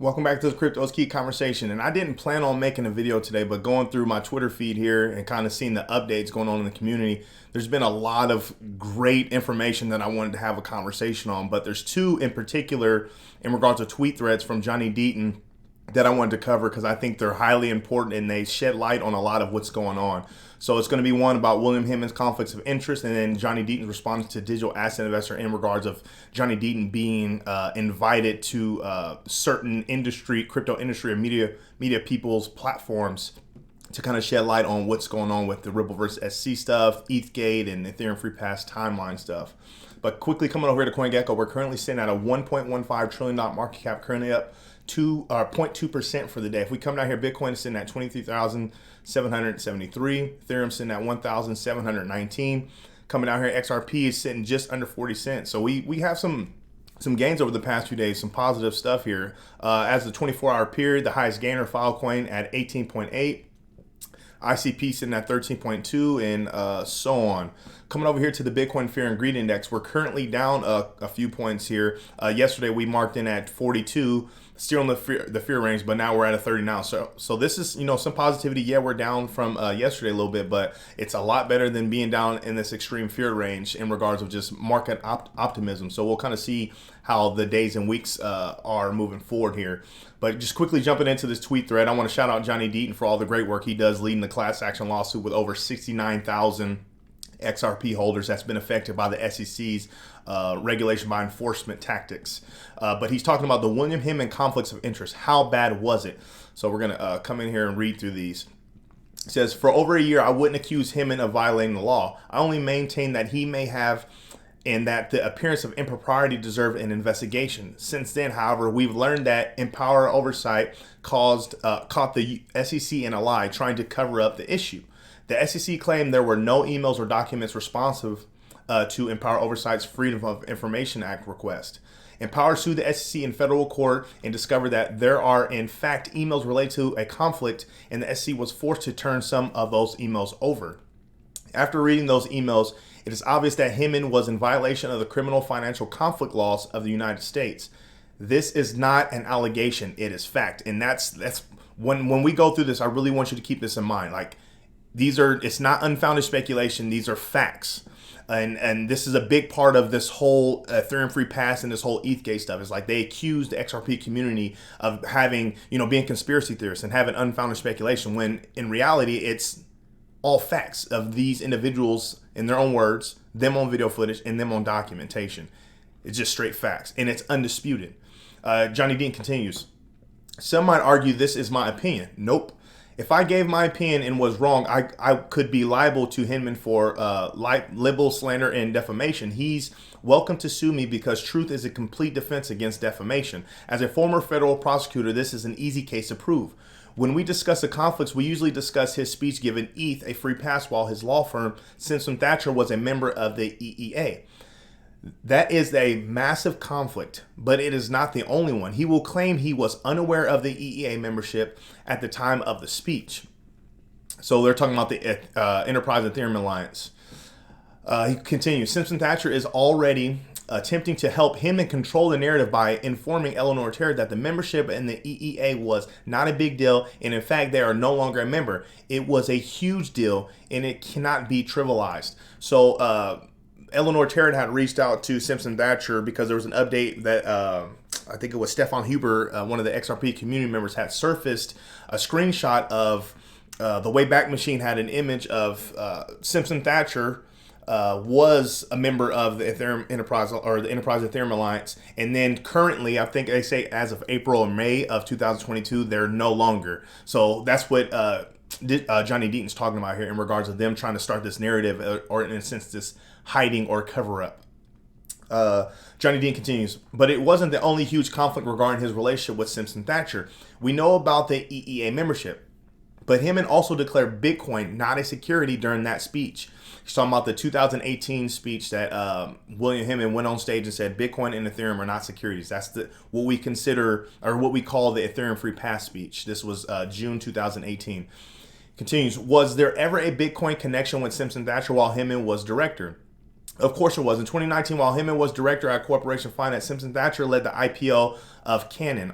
Welcome back to the Crypto's Key Conversation. And I didn't plan on making a video today, but going through my Twitter feed here and kind of seeing the updates going on in the community, there's been a lot of great information that I wanted to have a conversation on. But there's two in particular in regards to tweet threads from Johnny Deaton that I wanted to cover because I think they're highly important and they shed light on a lot of what's going on. So it's going to be one about William Hemmon's conflicts of interest, and then Johnny Deaton's response to digital asset investor in regards of Johnny Deaton being invited to certain crypto industry, or media people's platforms to kind of shed light on what's going on with the Ripple versus SC stuff, ETHgate, and Ethereum Free Pass timeline stuff. But quickly coming over here to CoinGecko, we're currently sitting at a $1.15 trillion market cap, currently up 0.2% for the day. If we come down here, Bitcoin is sitting at 23,773. Ethereum sitting at 1,719. Coming down here, XRP is sitting just under 40 cents. So we have some gains over the past few days, some positive stuff here. As the 24-hour period, the highest gainer, Filecoin at 18.8. ICP sitting at 13.2, and so on. Coming over here to the Bitcoin Fear and Greed Index, we're currently down a few points here. Yesterday we marked in at 42, still in the fear range, but now we're at a 30 now. So this is, some positivity. Yeah, we're down from yesterday a little bit, but it's a lot better than being down in this extreme fear range in regards of just market optimism. So we'll kind of see how the days and weeks are moving forward here. But just quickly jumping into this tweet thread, I want to shout out Johnny Deaton for all the great work he does leading the class action lawsuit with over 69,000 XRP holders that's been affected by the SEC's regulation by enforcement tactics. But he's talking about the William Hemmon conflicts of interest. How bad was it? So we're going to come in here and read through these. It says, for over a year, I wouldn't accuse Hemmon of violating the law. I only maintain that he may have, and that the appearance of impropriety deserved an investigation. Since then, however, we've learned that Empower Oversight caught the SEC in a lie, trying to cover up the issue. The SEC claimed there were no emails or documents responsive to Empower Oversight's Freedom of Information Act request. Empower sued the SEC in federal court and discovered that there are, in fact, emails related to a conflict, and the SEC was forced to turn some of those emails over. After reading those emails, it is obvious that Hemmon was in violation of the criminal financial conflict laws of the United States. This is not an allegation, it is fact. And that's when we go through this, I really want you to keep this in mind. Like, it's not unfounded speculation, these are facts. And this is a big part of this whole Ethereum Free Pass and this whole ETHgate stuff. It's like they accuse the XRP community of having, being conspiracy theorists and having unfounded speculation, when in reality, it's all facts of these individuals in their own words, them on video footage, and them on documentation. It's just straight facts, and it's undisputed. Johnny Dean continues. Some might argue this is my opinion. Nope. If I gave my opinion and was wrong, I could be liable to Hemmon for libel, slander, and defamation. He's welcome to sue me because truth is a complete defense against defamation. As a former federal prosecutor, this is an easy case to prove. When we discuss the conflicts, we usually discuss his speech giving ETH a free pass while his law firm, Simpson Thacher, was a member of the EEA. That is a massive conflict, but it is not the only one. He will claim he was unaware of the EEA membership at the time of the speech. So they're talking about the Enterprise Ethereum Alliance. He continues, Simpson Thacher is already attempting to help him and control the narrative by informing Eleanor Terry that the membership in the EEA was not a big deal, and in fact they are no longer a member. It was a huge deal and it cannot be trivialized. So Eleanor Terry had reached out to Simpson Thacher because there was an update that I think it was Stefan Huber, one of the XRP community members, had surfaced a screenshot of the Wayback Machine had an image of Simpson Thacher was a member of the Ethereum Enterprise, or the Enterprise Ethereum Alliance, and then currently, I think they say as of April or May of 2022, they're no longer. So that's what Johnny Deaton's talking about here in regards to them trying to start this narrative, or in a sense, this hiding or cover up. Johnny Dean continues, but it wasn't the only huge conflict regarding his relationship with Simpson Thacher. We know about the EEA membership, but Hemmon also declared Bitcoin not a security during that speech. He's talking about the 2018 speech that William Hemmon went on stage and said Bitcoin and Ethereum are not securities. That's what we consider, or what we call, the Ethereum Free Pass speech. This was June 2018. Continues, was there ever a Bitcoin connection with Simpson Thacher while Hemmon was director? Of course it was. In 2019, while Hinman was director at Corporation Finance, Simpson Thacher led the IPO of Canaan,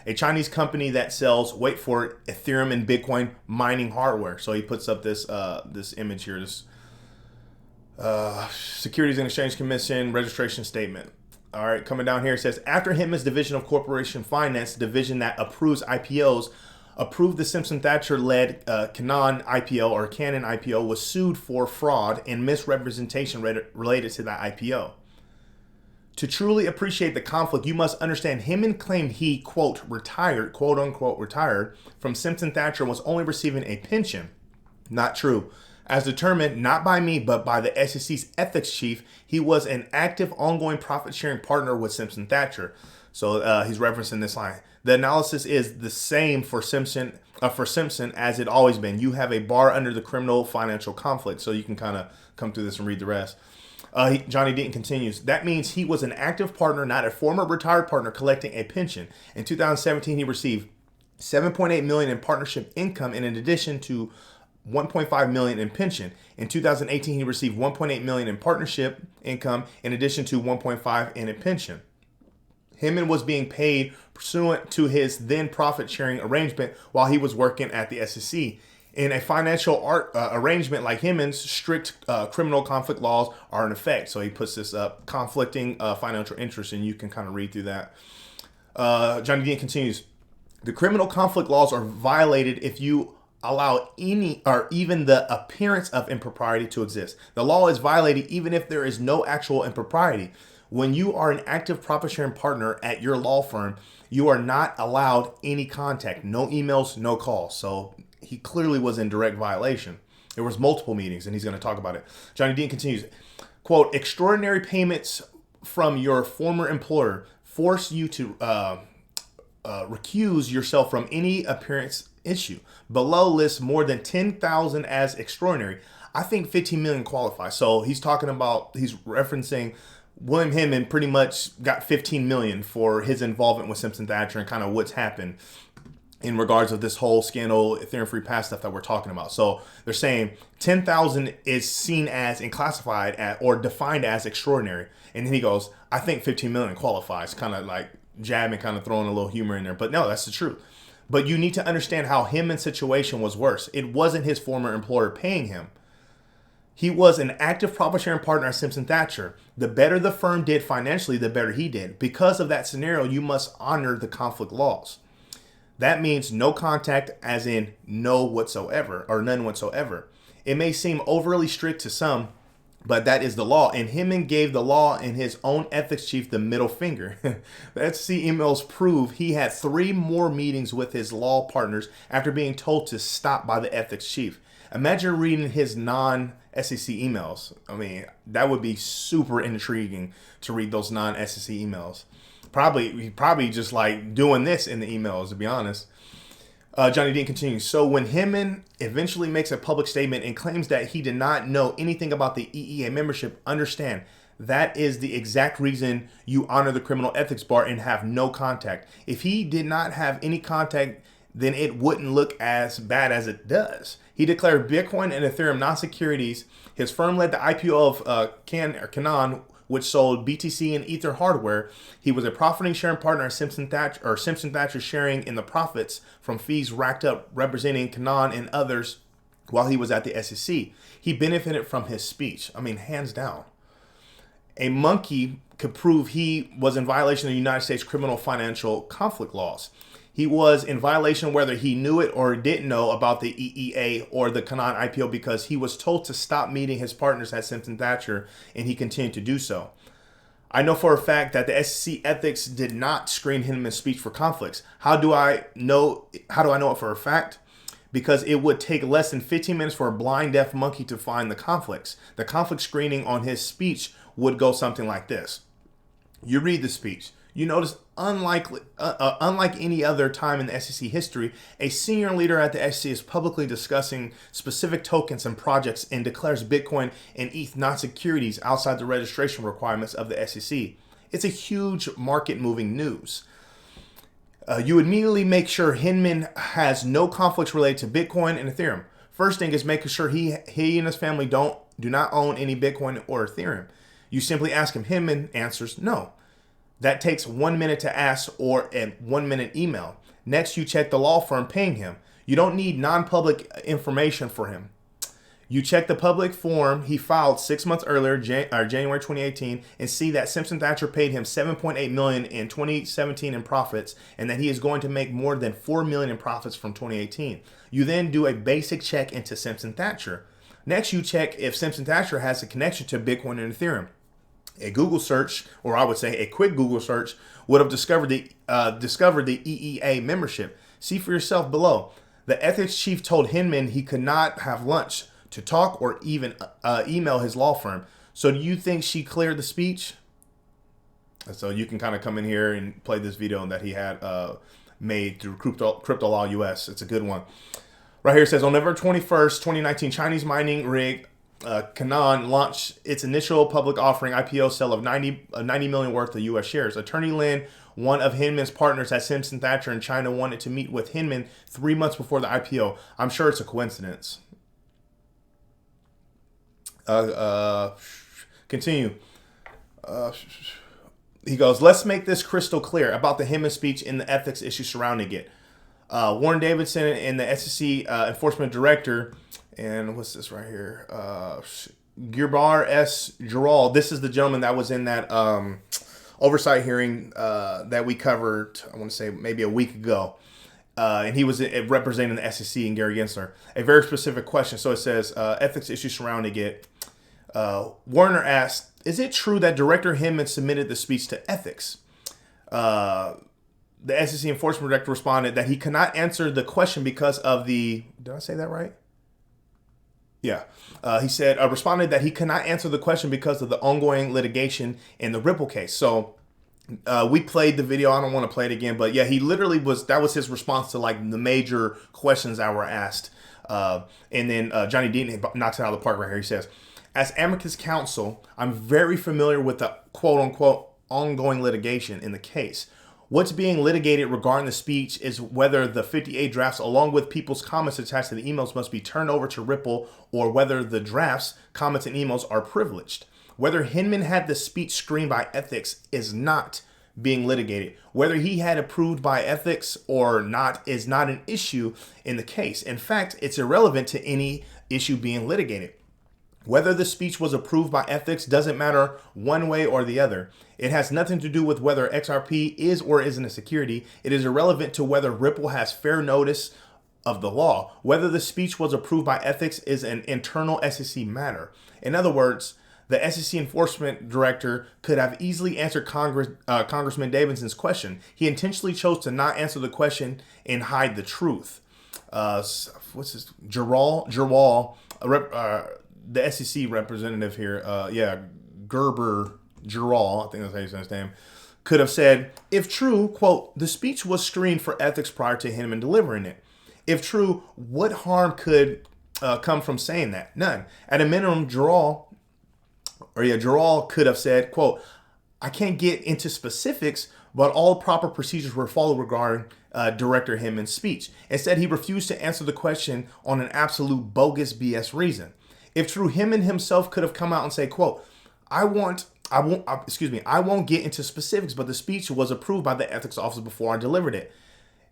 a Chinese company that sells, wait for it, Ethereum and Bitcoin mining hardware. So he puts up this this image here, this Securities and Exchange Commission registration statement. All right, coming down here, it says, after Hinman's division of Corporation Finance, the division that approves IPOs, approved the Simpson Thacher-led Canaan IPO was sued for fraud and misrepresentation related to that IPO. To truly appreciate the conflict, you must understand Hinman claimed he, quote unquote, retired from Simpson Thacher was only receiving a pension. Not true. As determined not by me, but by the SEC's ethics chief, he was an active, ongoing profit-sharing partner with Simpson Thacher. So he's referencing this line. The analysis is the same for Simpson as it always been. You have a bar under the criminal financial conflict. So you can kind of come through this and read the rest. Johnny Deaton continues. That means he was an active partner, not a former retired partner collecting a pension. In 2017, he received $7.8 million in partnership income, and in addition to $1.5 million in pension. In 2018, he received $1.8 million in partnership income, in addition to $1.5 million in pension. Hinman was being paid pursuant to his then profit-sharing arrangement while he was working at the SEC. In a financial arrangement like Hinman's, strict criminal conflict laws are in effect. So he puts this up, conflicting financial interests, and you can kind of read through that. Johnny Dean continues, the criminal conflict laws are violated if you allow any or even the appearance of impropriety to exist. The law is violated even if there is no actual impropriety. When you are an active profit-sharing partner at your law firm, you are not allowed any contact, no emails, no calls. So he clearly was in direct violation. There was multiple meetings, and he's going to talk about it. Johnny Dean continues, quote, extraordinary payments from your former employer force you to recuse yourself from any appearance issue. Below lists more than 10,000 as extraordinary. I think 15 million qualifies. So he's referencing William Hinman pretty much got 15 million for his involvement with Simpson Thacher and kind of what's happened in regards of this whole scandal, Ethereum free pass stuff that we're talking about. So they're saying 10,000 is seen as and classified at or defined as extraordinary. And then he goes, I think 15 million qualifies, kind of like jabbing, kind of throwing a little humor in there. But no, that's the truth. But you need to understand how Hinman's situation was worse. It wasn't his former employer paying him. He was an active profit-sharing partner at Simpson Thacher. The better the firm did financially, the better he did. Because of that scenario, you must honor the conflict laws. That means no contact, as in no whatsoever, or none whatsoever. It may seem overly strict to some, but that is the law. And Hinman gave the law and his own ethics chief the middle finger. The SEC emails prove he had 3 more meetings with his law partners after being told to stop by the ethics chief. Imagine reading his non-SEC emails. I mean, that would be super intriguing to read those non-SEC emails. Probably just like doing this in the emails, to be honest. Johnny Dean continues. So when Hinman eventually makes a public statement and claims that he did not know anything about the EEA membership, understand that is the exact reason you honor the criminal ethics bar and have no contact. If he did not have any contact, then it wouldn't look as bad as it does. He declared Bitcoin and Ethereum non-securities. His firm led the IPO of Canaan, which sold BTC and Ether hardware. He was a profiting sharing partner at Simpson Thacher, sharing in the profits from fees racked up representing Canaan and others while he was at the SEC. He benefited from his speech. I mean, hands down. A monkey could prove he was in violation of the United States criminal financial conflict laws. He was in violation whether he knew it or didn't know about the EEA or the Canaan IPO because he was told to stop meeting his partners at Simpson Thacher, and he continued to do so. I know for a fact that the SEC ethics did not screen Hinman's speech for conflicts. How do I know it for a fact? Because it would take less than 15 minutes for a blind deaf monkey to find the conflicts. The conflict screening on his speech would go something like this. You read the speech. You notice, unlike any other time in the SEC history, a senior leader at the SEC is publicly discussing specific tokens and projects and declares Bitcoin and ETH not securities outside the registration requirements of the SEC. It's a huge market-moving news. You immediately make sure Hinman has no conflicts related to Bitcoin and Ethereum. First thing is making sure he and his family don't do not own any Bitcoin or Ethereum. You simply ask him. Hinman answers no. That takes 1 minute to ask or a 1 minute email. Next, you check the law firm paying him. You don't need non-public information for him. You check the public form he filed 6 months earlier, January 2018, and see that Simpson Thacher paid him $7.8 million in 2017 in profits, and that he is going to make more than $4 million in profits from 2018. You then do a basic check into Simpson Thacher. Next, you check if Simpson Thacher has a connection to Bitcoin and Ethereum. A Google search, or I would say a quick Google search, would have discovered the EEA membership. See for yourself below. The ethics chief told Hinman he could not have lunch to talk or even email his law firm. So do you think she cleared the speech? So you can kind of come in here and play this video that he had made through Crypto Law US. It's a good one. Right here it says, on November 21st, 2019, Chinese mining rig Canaan launched its initial public offering IPO sale of 90 million worth of U.S. shares. Attorney Lin, one of Hinman's partners at Simpson Thacher in China, wanted to meet with Hinman 3 months before the IPO. I'm sure it's a coincidence. Continue. He goes, let's make this crystal clear about the Hinman speech and the ethics issue surrounding it. Warren Davidson and the SEC enforcement director, and what's this right here? Girbar S. Giral. This is the gentleman that was in that oversight hearing that we covered, I want to say maybe a week ago. And he was representing the SEC and Gary Gensler. A very specific question. So it says, ethics issue surrounding it. Warner asked, is it true that Director Hinman submitted the speech to ethics? The SEC enforcement director responded that he cannot answer the question because of the, did I say that right? Yeah. He said, responded that he cannot answer the question because of the ongoing litigation in the Ripple case. So we played the video. I don't want to play it again, but yeah, he literally that was his response to like the major questions that were asked. And then Johnny Deaton knocks it out of the park right here. He says, as amicus counsel, I'm very familiar with the quote unquote ongoing litigation in the case. What's being litigated regarding the speech is whether the 58 drafts, along with people's comments attached to the emails, must be turned over to Ripple, or whether the drafts, comments, and emails are privileged. Whether Hinman had the speech screened by ethics is not being litigated. Whether he had approved by ethics or not is not an issue in the case. In fact, it's irrelevant to any issue being litigated. Whether the speech was approved by ethics doesn't matter one way or the other. It has nothing to do with whether XRP is or isn't a security. It is irrelevant to whether Ripple has fair notice of the law. Whether the speech was approved by ethics is an internal SEC matter. In other words, the SEC enforcement director could have easily answered Congressman Davidson's question. He intentionally chose to not answer the question and hide the truth. What's his? Giral, the SEC representative here, Gerber Giral, I think that's how you say his name, could have said, if true, quote, the speech was screened for ethics prior to him delivering it. If true, what harm could come from saying that? None. At a minimum, Giral could have said, quote, I can't get into specifics, but all proper procedures were followed regarding Director Hinman's speech. Instead, he refused to answer the question on an absolute bogus BS reason. If true, Hinman himself could have come out and say, quote, I won't get into specifics, but the speech was approved by the ethics office before I delivered it.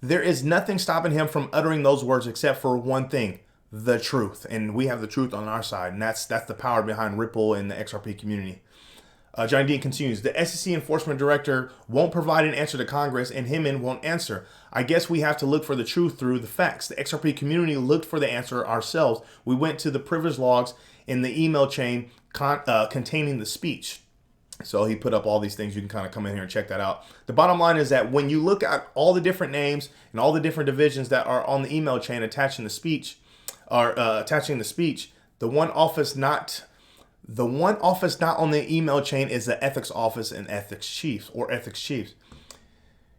There is nothing stopping him from uttering those words except for one thing, the truth. And we have the truth on our side. And that's the power behind Ripple and the XRP community. Johnny Dean continues, the SEC enforcement director won't provide an answer to Congress and Hinman won't answer. I guess we have to look for the truth through the facts. The XRP community looked for the answer ourselves. We went to the privilege logs in the email chain containing the speech. So he put up all these things. You can kind of come in here and check that out. The bottom line is that when you look at all the different names and all the different divisions that are on the email chain attaching the speech, the one office not on the email chain is the ethics office and ethics chiefs.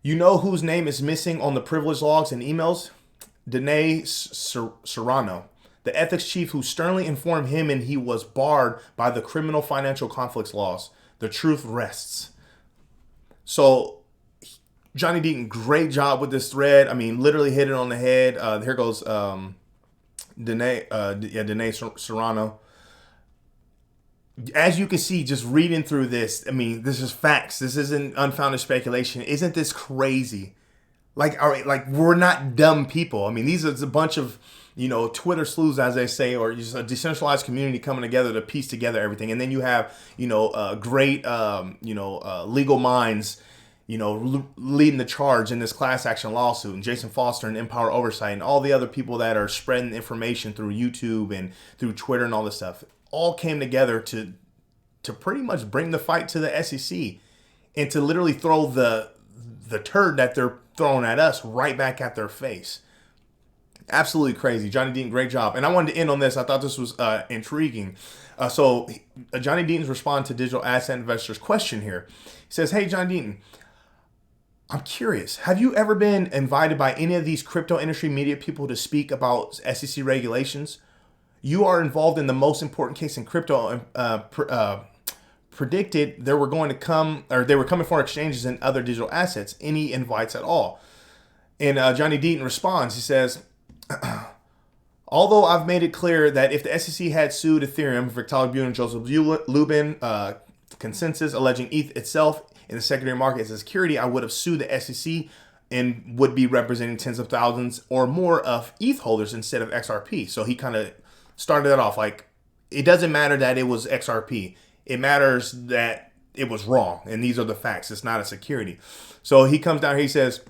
You know whose name is missing on the privilege logs and emails? Deaton Serrano, the ethics chief who sternly informed him and he was barred by the criminal financial conflicts laws. The truth rests. So Johnny Deaton, great job with this thread. I mean, literally hit it on the head. Here goes Deaton Serrano. as you can see, just reading through this, I mean, this is facts. This isn't unfounded speculation. Isn't this crazy? Like, all right, like we're not dumb people. I mean, these are a bunch of, Twitter sleuths, as they say, or just a decentralized community coming together to piece together everything. And then you have, great, legal minds, leading the charge in this class action lawsuit, and Jason Foster and Empower Oversight and all the other people that are spreading information through YouTube and through Twitter and all this stuff, all came together to pretty much bring the fight to the SEC and to literally throw the turd that they're throwing at us right back at their face. Absolutely crazy. Johnny Deaton, great job. And I wanted to end on this. I thought this was intriguing. So Johnny Deaton's responding to digital asset investors' question here. He says, "Hey, Johnny Deaton, I'm curious. Have you ever been invited by any of these crypto industry media people to speak about SEC regulations? You are involved in the most important case in crypto. Predicted they were coming for exchanges and other digital assets. Any invites at all?" And Johnny Deaton responds. He says, "Although I've made it clear that if the SEC had sued Ethereum, Vitalik Buterin, Joseph Lubin, Consensus, alleging ETH itself in the secondary market as a security, I would have sued the SEC and would be representing tens of thousands or more of ETH holders instead of XRP." So he kind of started that off like, it doesn't matter that it was XRP. It matters that it was wrong. And these are the facts. It's not a security. So he comes down here, he says,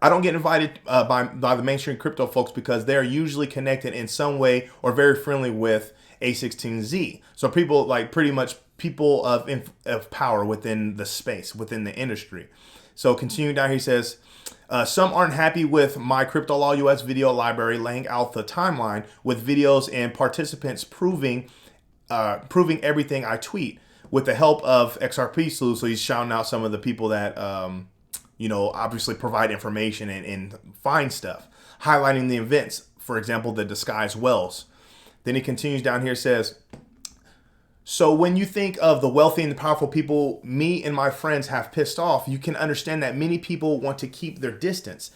"I don't get invited by the mainstream crypto folks because they're usually connected in some way or very friendly with A16Z. So people, like pretty much people of power within the space, within the industry." So continuing down here, he says, "Some aren't happy with my Crypto Law US video library laying out the timeline with videos and participants proving everything I tweet with the help of XRP sleuths." So he's shouting out some of the people that, obviously provide information and find stuff, highlighting the events, for example, the disguised wells. Then he continues down here, says, "So when you think of the wealthy and the powerful people me and my friends have pissed off, you can understand that many people want to keep their distance.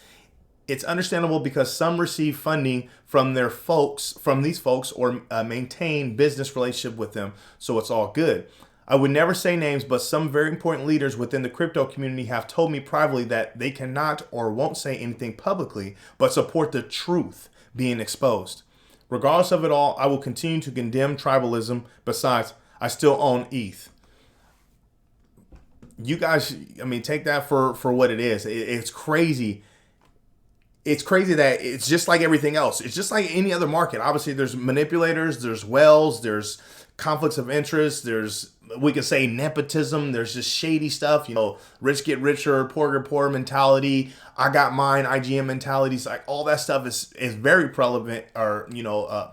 It's understandable because some receive funding from these folks, or maintain business relationship with them. So it's all good. I would never say names, but some very important leaders within the crypto community have told me privately that they cannot or won't say anything publicly, but support the truth being exposed. Regardless of it all, I will continue to condemn tribalism. Besides, I still own ETH." You guys, I mean, take that for what it is. It's crazy. It's crazy that it's just like everything else. It's just like any other market. Obviously, there's manipulators, there's whales, there's conflicts of interest, we could say nepotism, there's just shady stuff, rich get richer, poor get poor mentality, I got mine, IGM mentalities, like all that stuff is very prevalent, or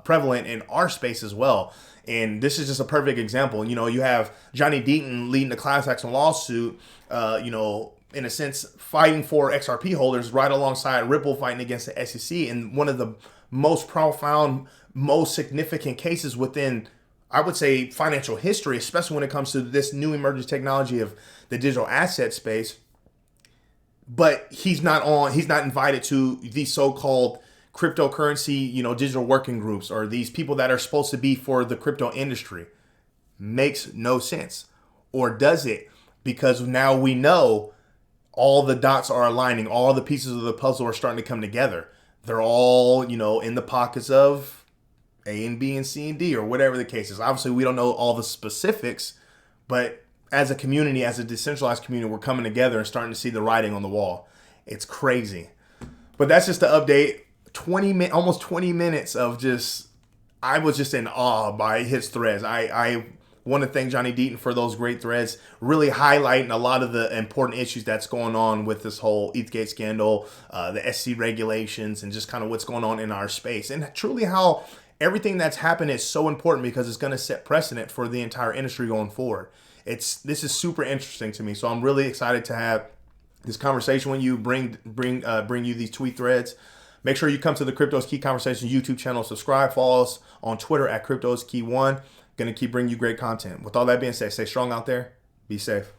prevalent in our space as well. And this is just a perfect example. You have Johnny Deaton leading the class action lawsuit, in a sense, fighting for XRP holders right alongside Ripple fighting against the SEC, in one of the most profound, most significant cases within, I would say, financial history, especially when it comes to this new emerging technology of the digital asset space. But he's not invited to these so-called cryptocurrency, digital working groups, or these people that are supposed to be for the crypto industry. Makes no sense. Or does it? Because now we know all the dots are aligning, all the pieces of the puzzle are starting to come together. They're all, in the pockets of A and B and C and D, or whatever the case is. Obviously, we don't know all the specifics, but as a community, as a decentralized community, we're coming together and starting to see the writing on the wall. It's crazy. But that's just the update. Almost 20 minutes of I was just in awe by his threads. I want to thank Johnny Deaton for those great threads, really highlighting a lot of the important issues that's going on with this whole ETHgate scandal, the SEC regulations, and just kind of what's going on in our space. And truly how everything that's happened is so important, because it's going to set precedent for the entire industry going forward. This is super interesting to me. So I'm really excited to have this conversation when you bring you these tweet threads. Make sure you come to the Crypto's Key Conversation YouTube channel, subscribe, follow us on Twitter at Crypto's Key 1. Going to keep bringing you great content. With all that being said, stay strong out there. Be safe.